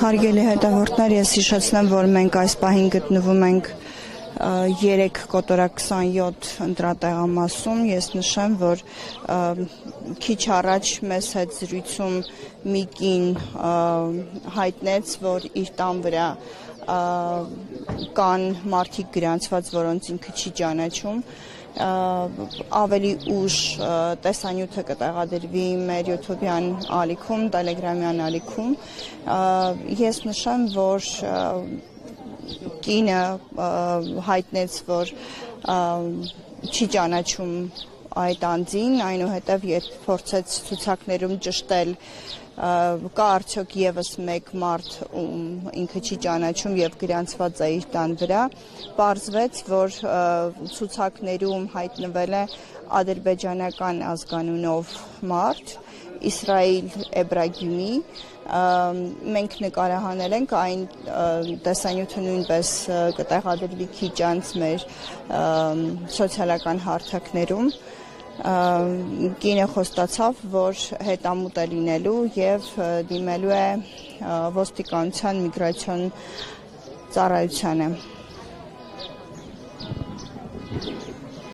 Հարգելի հետևորդներ, ես հիշեցնեմ, որ մենք այս պահին գտնվում ենք 3 կոտորակ 27 ընտրատեղամասում։ Ես նշեմ, որ քիչ առաջ մեզ հետ զրույցում մի կին հայտնեց, որ իր տան վրա կան մարդիկ գրանցված, որոնց ինքը չի ճանաչում։ Ավելի ուշ տեսանյութը կտեղադրվի մեր YouTube-յան ալիքում, Telegram-յան ալիքում։ Ես նշեմ, որ կինը հայտնեց, որ չի ճանաչում այդ անձին, այնուհետև երբ փորձեց ցուցակներում ճշտել կա արդյոք եւս մեկ մարդ, ում ինքը չի ճանաչում եւ գրանցված է իր տան վրա, պարզվեց, որ ցուցակներում հայտնվել է ադրբեջանական ազգանունով մարդ, Իսրայիլ Էբրագիմի, մենք նկարահանել ենք այն տեսանյութը նույնպես կտեղադրվի քիչ անց մեր սոցիալական հարթակներում։ Կինը խոստացավ, որ հետամուտ է լինելու եւ դիմելու է ոստիկանության միգրացիոն ծառայությանը։